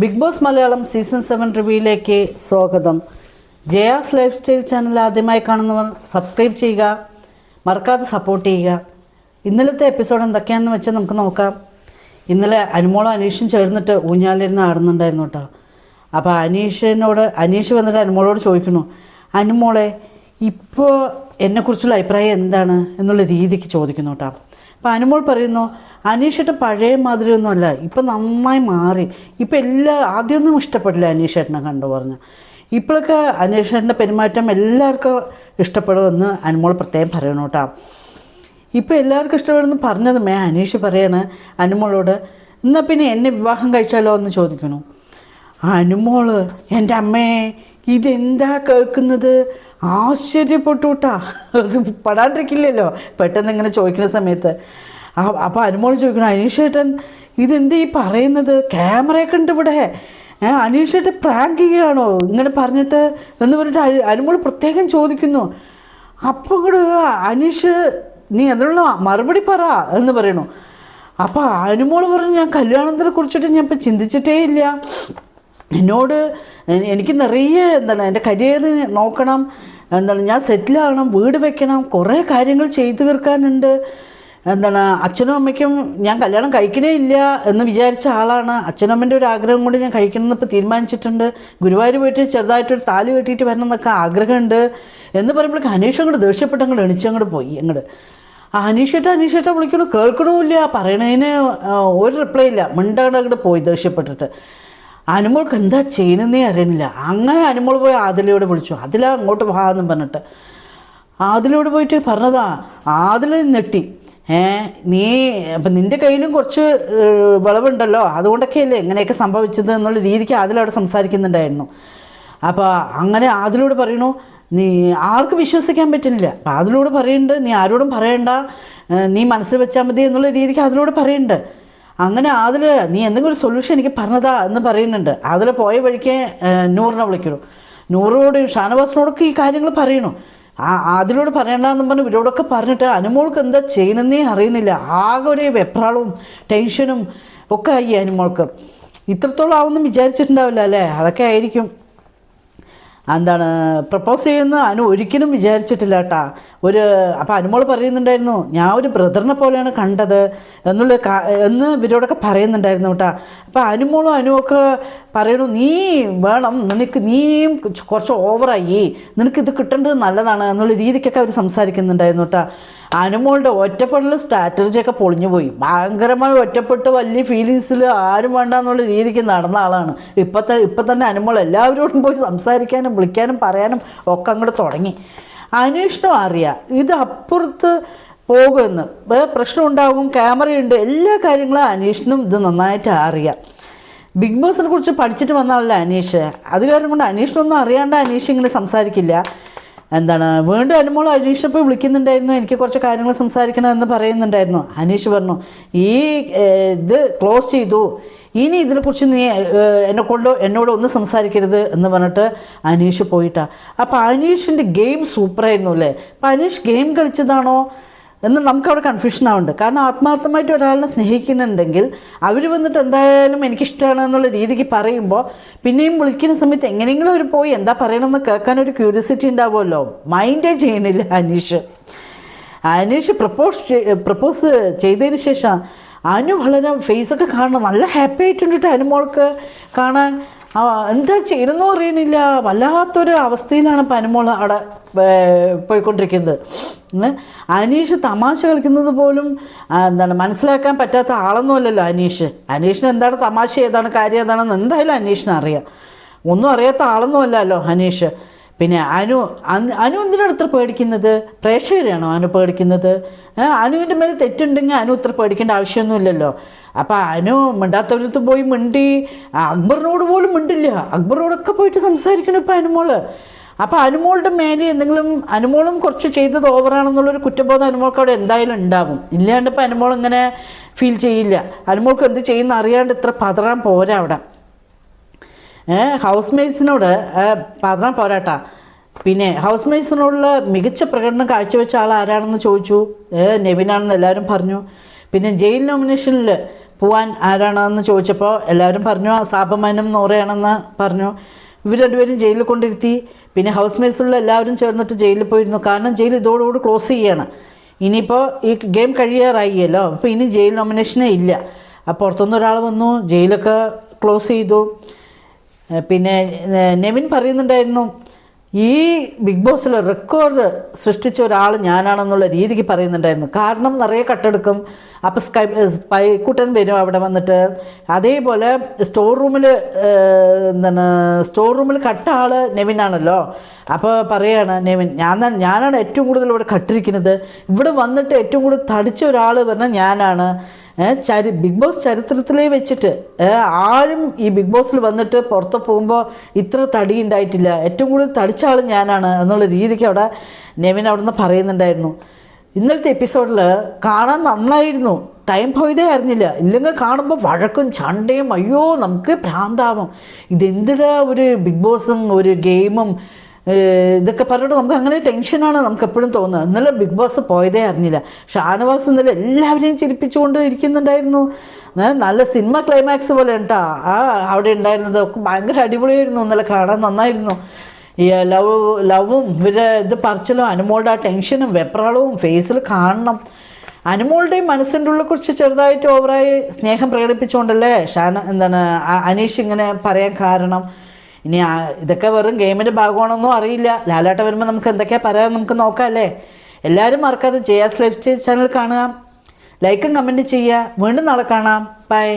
Big boss Malayalam season 7 റിവ്യൂയിലേക്ക് സ്വാഗതം. Jaya's life style channel ആദ്യമായി കാണുന്നവർ സബ്സ്ക്രൈബ് ചെയ്യുക, മറക്കാതെ സപ്പോർട്ട് ചെയ്യുക. ഇന്നലത്തെ എപ്പിസോഡ് എന്തൊക്കെയാണെന്ന് വെച്ചാൽ നമുക്ക് നോക്കാം. ഇന്നലെ അനുമോളും അനീഷും ചേർന്നിട്ട് ഊഞ്ഞാലിരുന്ന് ആടുന്നുണ്ടായിരുന്നു കേട്ടോ. അപ്പോൾ അനീഷ് വന്നിട്ട് അനുമോളോട് ചോദിക്കുന്നു, അനുമോളെ ഇപ്പോൾ എന്നെക്കുറിച്ചുള്ള അഭിപ്രായം എന്താണ് എന്നുള്ള രീതിക്ക് ചോദിക്കുന്നു കേട്ടോ. അപ്പോൾ അനുമോൾ പറയുന്നു, അനീഷേട്ടൻ പഴയ മാതിരിയൊന്നുമല്ല, ഇപ്പം നന്നായി മാറി. ഇപ്പം ആദ്യമൊന്നും ഇഷ്ടപ്പെടില്ല അനീഷേട്ടനെ കണ്ടു പറഞ്ഞു. ഇപ്പോഴൊക്കെ അനീഷേട്ടൻ്റെ പെരുമാറ്റം എല്ലാവർക്കും ഇഷ്ടപ്പെടുമെന്ന് അനുമോൾ പ്രത്യേകം പറയണം കേട്ടോ. ഇപ്പോൾ എല്ലാവർക്കും ഇഷ്ടപ്പെടുമെന്ന് പറഞ്ഞത് അനീഷ് പറയാണ് അനുമോളോട്, എന്നാൽ പിന്നെ എന്നെ വിവാഹം കഴിച്ചാലോ എന്ന് ചോദിക്കണു. അനുമോള്, എൻ്റെ അമ്മേ ഇതെന്താ കേൾക്കുന്നത്, ആശ്ചര്യപ്പെട്ടു കേട്ടാ. അത് പെടാണ്ടിരിക്കില്ലല്ലോ പെട്ടെന്ന് ഇങ്ങനെ ചോദിക്കുന്ന സമയത്ത്. അപ്പോൾ അനുമോൾ ചോദിക്കണം, അനീഷേട്ടൻ ഇതെന്ത് ഈ പറയുന്നത്, ക്യാമറയൊക്കെ ഉണ്ട് ഇവിടെ, അനീഷേട്ടൻ പ്രാങ്ക് ചെയ്യുകയാണോ ഇങ്ങനെ പറഞ്ഞിട്ട് എന്ന് പറഞ്ഞിട്ട് അനുമോൾ പ്രത്യേകം ചോദിക്കുന്നു. അപ്പം കൂടെ അനീഷ് നീ അതിനുള്ള മറുപടി പറ എന്ന് പറയണു. അപ്പോൾ അനുമോൾ പറഞ്ഞു, ഞാൻ കല്യാണത്തിനെ കുറിച്ചിട്ട് ഞാൻ ഇപ്പം ചിന്തിച്ചിട്ടേ ഇല്ല. എനിക്ക് നിറയെ എൻ്റെ കരിയർ നോക്കണം, ഞാൻ സെറ്റിലാകണം, വീട് വെക്കണം, കുറേ കാര്യങ്ങൾ ചെയ്തു തീർക്കാനുണ്ട്. അച്ഛനും അമ്മയ്ക്കും ഞാൻ കല്യാണം കഴിക്കണേ ഇല്ല എന്ന് വിചാരിച്ച ആളാണ്. അച്ഛനും അമ്മൻ്റെ ഒരു ആഗ്രഹം കൊണ്ട് ഞാൻ കഴിക്കണമെന്ന് ഇപ്പോൾ തീരുമാനിച്ചിട്ടുണ്ട്. ഗുരുവായൂർ പോയിട്ട് ചെറുതായിട്ടൊരു താലി കെട്ടിയിട്ട് വരണം എന്നൊക്കെ ആഗ്രഹമുണ്ട് എന്ന് പറയുമ്പോഴേക്കും അനീഷ് അങ്ങോട്ട് ദേഷ്യപ്പെട്ട് അങ്ങോട്ട് എണിച്ചങ്ങോട്ട് പോയി. അനീഷേട്ട വിളിക്കണു, കേൾക്കണമില്ല, പറയണതിന് ഒരു റിപ്ലൈ ഇല്ല, മിണ്ടാണ്ട് അങ്ങോട്ട് പോയി ദേഷ്യപ്പെട്ടിട്ട്. അനുമോൾക്ക് എന്താ ചെയ്യുന്നതെന്നേ അറിയണില്ല. അങ്ങനെ അനുമോൾ പോയി ആദിലയോട് വിളിച്ചു, ആദില അങ്ങോട്ട് വാ എന്ന് പറഞ്ഞിട്ട് ആദിലയോട് പോയിട്ട് പറഞ്ഞതാ. ആദില നെട്ടി, നീ അപ്പം നിൻ്റെ കയ്യിലും കുറച്ച് വിളവുണ്ടല്ലോ, അതുകൊണ്ടൊക്കെയല്ലേ ഇങ്ങനെയൊക്കെ സംഭവിച്ചത് എന്നുള്ള രീതിക്ക് ആദിലവിടെ സംസാരിക്കുന്നുണ്ടായിരുന്നു. അപ്പോൾ അങ്ങനെ ആദിലോട് പറയണു, നീ ആർക്കും വിശ്വസിക്കാൻ പറ്റുന്നില്ല. അപ്പം അതിലൂടെ പറയുന്നുണ്ട്, നീ ആരോടും പറയണ്ട, നീ മനസ്സിൽ വെച്ചാൽ മതി എന്നുള്ള രീതിക്ക് അതിലൂടെ പറയുന്നുണ്ട്. അങ്ങനെ നീ എന്തെങ്കിലും ഒരു സൊല്യൂഷൻ എനിക്ക് പറഞ്ഞതാ എന്ന് പറയുന്നുണ്ട്. അതിൽ പോയ വഴിക്ക് നൂറിനെ വിളിക്കുന്നു. നൂറോട് ഷാനവാസിനോടൊക്കെ ഈ കാര്യങ്ങൾ പറയണു. അതിലൂടെ പറയണ്ടെന്ന് പറഞ്ഞ് ഇവരോടൊക്കെ പറഞ്ഞിട്ട് അനുമോൾക്ക് എന്താ ചെയ്യുന്നതെന്നേ അറിയുന്നില്ല. ആകെ ഒരു വെപ്രാളവും ടെൻഷനും ഒക്കെ ആയി അനുമോൾക്ക്. ഇത്രത്തോളം ആവുമെന്നും വിചാരിച്ചിട്ടുണ്ടാവില്ല അല്ലേ? അതൊക്കെ ആയിരിക്കും. പ്രപ്പോസ് ചെയ്യുന്ന ഒരിക്കലും വിചാരിച്ചിട്ടില്ല കേട്ടാ. അപ്പോൾ അനുമോൾ പറയുന്നുണ്ടായിരുന്നു, ഞാൻ ഒരു ബ്രദറിനെ പോലെയാണ് കണ്ടത് എന്ന് ഇവരോടൊക്കെ പറയുന്നുണ്ടായിരുന്നു കേട്ടാ. അപ്പോൾ അനുമൊക്കെ പറയണു, നീ വേണം, നീയും കുറച്ച് ഓവറായി, നിനക്കിത് കിട്ടേണ്ടത് നല്ലതാണ് എന്നുള്ള രീതിക്കൊക്കെ അവർ സംസാരിക്കുന്നുണ്ടായിരുന്നു കേട്ടാ. അനുമോളുടെ ഒറ്റപ്പെടൽ സ്ട്രാറ്റജിയൊക്കെ പൊളിഞ്ഞു പോയി. ഭയങ്കരമായി ഒറ്റപ്പെട്ട് വലിയ ഫീലിങ്സിൽ ആരും വേണ്ട എന്നുള്ള രീതിക്ക് നടന്ന ആളാണ്. ഇപ്പം തന്നെ അനുമോൾ എല്ലാവരോടും പോയി സംസാരിക്കാനും വിളിക്കാനും പറയാനും ഒക്കെ അങ്ങോട്ട് തുടങ്ങി. അന്വേഷണം അറിയാം, ഇത് അപ്പുറത്ത് പോകുമെന്ന്, പ്രശ്നം ഉണ്ടാകും, ക്യാമറയുണ്ട്, എല്ലാ കാര്യങ്ങളും അനീഷിനും ഇത് നന്നായിട്ട് അറിയാം. ബിഗ് ബോസിനെ കുറിച്ച് പഠിച്ചിട്ട് വന്നാലല്ലേ അനീഷ്. അത് കാരണം കൊണ്ട് അനീഷിനൊന്നും അറിയാണ്ട് അനീഷ് ഇങ്ങനെ സംസാരിക്കില്ല. വീണ്ടും അനുമോൾ അനീഷിനെ പോയി വിളിക്കുന്നുണ്ടായിരുന്നു, എനിക്ക് കുറച്ച് കാര്യങ്ങൾ സംസാരിക്കണമെന്ന് പറയുന്നുണ്ടായിരുന്നു. അനീഷ് പറഞ്ഞു, ഇത് ക്ലോസ് ചെയ്തു, ഇനി ഇതിനെക്കുറിച്ച് നീ എന്നോട് ഒന്നും സംസാരിക്കരുത് എന്ന് പറഞ്ഞിട്ട് അനീഷ് പോയിട്ടാ. അപ്പോൾ അനീഷിൻ്റെ ഗെയിം സൂപ്പറായിരുന്നു അല്ലേ? അപ്പോൾ അനീഷ് ഗെയിം കളിച്ചതാണോ എന്ന് നമുക്കവിടെ കൺഫ്യൂഷൻ ആവുന്നുണ്ട്. കാരണം ആത്മാർത്ഥമായിട്ട് ഒരാളിനെ സ്നേഹിക്കുന്നുണ്ടെങ്കിൽ അവർ വന്നിട്ട് എന്തായാലും എനിക്കിഷ്ടമാണ് എന്നുള്ള രീതിക്ക് പറയുമ്പോൾ പിന്നെയും വിളിക്കുന്ന സമയത്ത് എങ്ങനെയെങ്കിലും അവർ പോയി എന്താ പറയണമെന്ന് കേൾക്കാനൊരു ക്യൂരിയോസിറ്റി ഉണ്ടാവുമല്ലോ. മൈൻഡേ ചെയ്യണില്ല അനീഷ് പ്രപ്പോസ് ചെയ്തതിന് ശേഷം വളരെ ഫേസൊക്കെ കാണണം, നല്ല ഹാപ്പി ആയിട്ടുണ്ട് കേട്ടോ അനുമോൾക്ക് കാണാൻ. എന്താ ചെയ്യണമെന്നും അറിയണില്ല, വല്ലാത്തൊരു അവസ്ഥയിലാണ് ഇപ്പം അനുമോൾ അവിടെ പോയിക്കൊണ്ടിരിക്കുന്നത്. അനീഷ് തമാശ കളിക്കുന്നത് പോലും മനസ്സിലാക്കാൻ പറ്റാത്ത ആളൊന്നുമല്ലല്ലോ അനീഷിന് എന്താണ് തമാശ, ഏതാണ് കാര്യം, ഏതാണെന്ന് എന്തായാലും അനീഷിന് അറിയാം. ഒന്നും അറിയാത്ത ആളൊന്നുമല്ലല്ലോ അനീഷ്. പിന്നെ അനു എന്തിനാണ് ഇത്ര പേടിക്കുന്നത്? പ്രേക്ഷകരെയാണോ അനു പേടിക്കുന്നത്? അനുവിൻ്റെ മേലെ തെറ്റുണ്ടെങ്കിൽ അനു ഇത്ര പേടിക്കേണ്ട ആവശ്യമൊന്നുമില്ലല്ലോ. അപ്പോൾ അനു മിണ്ടാത്തവരത്ത് പോയി മിണ്ടി, അക്ബറിനോട് പോലും മിണ്ടില്ല, അക്ബറിനോടൊക്കെ പോയിട്ട് സംസാരിക്കണം ഇപ്പം അനുമോള്. അപ്പോൾ അനുമോളുടെ മേലെ എന്തെങ്കിലും അനുമോളും കുറച്ച് ചെയ്തത് ഓവറാണെന്നുള്ളൊരു കുറ്റബോധം അനുമോൾക്ക് അവിടെ എന്തായാലും ഉണ്ടാവും. ഇല്ലാണ്ട് ഇപ്പം അനുമോൾ ഇങ്ങനെ ഫീൽ ചെയ്യില്ല. അനുമോൾക്ക് എന്ത് ചെയ്യുന്ന അറിയാണ്ട് ഇത്ര പതറാൻ പോരാ അവിടെ. ഹൗസ് മേറ്റ്സിനോട് പതറാൻ പോരാട്ടാ. പിന്നെ ഹൗസ് മേറ്റ്സിനോടുള്ള മികച്ച പ്രകടനം കാഴ്ചവെച്ച ആൾ ആരാണെന്ന് ചോദിച്ചു. നെവിനാണെന്ന് എല്ലാവരും പറഞ്ഞു. പിന്നെ ജയിൽ നോമിനേഷനിൽ പോവാൻ ആരാണെന്ന് ചോദിച്ചപ്പോൾ എല്ലാവരും പറഞ്ഞു സാബമാനും നോറയാണെന്ന് പറഞ്ഞു. ഇവർ രണ്ടുപേരും ജയിലിൽ കൊണ്ടിരുത്തി. പിന്നെ ഹൗസ് മേറ്റ്സുള്ള എല്ലാവരും ചേർന്നിട്ട് ജയിലിൽ പോയിരുന്നു. കാരണം ജയിൽ ഇതോടുകൂടി ക്ലോസ് ചെയ്യാണ്. ഇനിയിപ്പോൾ ഈ ഗെയിം കഴിയാറായില്ലോ, അപ്പോൾ ഇനി ജയിൽ നോമിനേഷനേ ഇല്ല. അപ്പോൾ പുറത്തുനിന്ന് ഒരാൾ വന്നു, ജയിലൊക്കെ ക്ലോസ് ചെയ്തു. പിന്നെ നെവിൻ പറയുന്നുണ്ടായിരുന്നു, ഈ ബിഗ് ബോസിൽ റെക്കോർഡ് സൃഷ്ടിച്ച ഒരാൾ ഞാനാണെന്നുള്ള രീതിക്ക് പറയുന്നുണ്ടായിരുന്നു. കാരണം നിറയെ കട്ടെടുക്കും. അപ്പോൾ സ്പൈക്കുട്ടൻ വരും അവിടെ വന്നിട്ട്. അതേപോലെ സ്റ്റോർ റൂമിൽ കട്ട ആൾ നെവിനാണല്ലോ. അപ്പോൾ പറയാണ് നെവിൻ, ഞാനാണ് ഏറ്റവും കൂടുതൽ ഇവിടെ കട്ടിരിക്കുന്നത്. ഇവിടെ വന്നിട്ട് ഏറ്റവും കൂടുതൽ തടിച്ച ഒരാൾ പറഞ്ഞാൽ ഞാനാണ്. ബിഗ് ബോസ് ചരിത്രത്തിലേ വെച്ചിട്ട് ആരും ഈ ബിഗ് ബോസിൽ വന്നിട്ട് പുറത്ത് പോകുമ്പോൾ ഇത്ര തടി ഉണ്ടായിട്ടില്ല. ഏറ്റവും കൂടുതൽ തടിച്ച ആൾ ഞാനാണ് എന്നുള്ള രീതിക്ക് അവിടെ നെവിൻ അവിടെ നിന്ന് പറയുന്നുണ്ടായിരുന്നു. ഇന്നലത്തെ എപ്പിസോഡിൽ കാണാൻ നന്നായിരുന്നു. ടൈം പോയതേ അറിഞ്ഞില്ല. ഇല്ലെങ്കിൽ കാണുമ്പോൾ വഴക്കും ചണ്ടയും, അയ്യോ നമുക്ക് ഭ്രാന്താവും. ഇതെന്തിനാ ഒരു ബിഗ് ബോസും ഒരു ഗെയിമും ഇതൊക്കെ പറഞ്ഞിട്ട് നമുക്ക് അങ്ങനെ ടെൻഷനാണ് നമുക്ക് എപ്പോഴും തോന്നുന്നത്. ഇന്നലെ ബിഗ് ബോസ് പോയതേ അറിഞ്ഞില്ല. ഷാനവാസ് ഇന്നലെ എല്ലാവരെയും ചിരിപ്പിച്ചുകൊണ്ട് ഇരിക്കുന്നുണ്ടായിരുന്നു. നല്ല സിനിമ ക്ലൈമാക്സ് പോലെ കേട്ടോ അവിടെ ഉണ്ടായിരുന്നത്. ഒക്കെ ഭയങ്കര അടിപൊളിയായിരുന്നു. ഇന്നലെ കാണാൻ നന്നായിരുന്നു. ഈ ലവും ഇവരെ ഇത് പറച്ചിലും അനുമോളുടെ ആ ടെൻഷനും വെപ്രാളവും ഫേസിൽ കാണണം. അനുമോളുടെയും മനസ്സിൻ്റെ ഉള്ളിൽ കുറിച്ച് ചെറുതായിട്ട് ഓവറായി സ്നേഹം പ്രകടിപ്പിച്ചുകൊണ്ടല്ലേ അനീഷ് ഇങ്ങനെ പറയാൻ കാരണം. ഇനി ഇതൊക്കെ വെറും ഗെയിമിൻ്റെ ഭാഗമാണെന്നോ അറിയില്ല. ലാലേട്ട വരുമ്പോൾ നമുക്ക് എന്തൊക്കെയാണ് പറയാൻ നമുക്ക് നോക്കാം അല്ലേ. എല്ലാവരും മറക്കാതെ ജയാസ് ലൈഫ് സ്റ്റൈൽ ചാനൽ കാണുക, ലൈക്കും കമൻറ്റ് ചെയ്യുക. വീണ്ടും നാളെ കാണാം. ബൈ.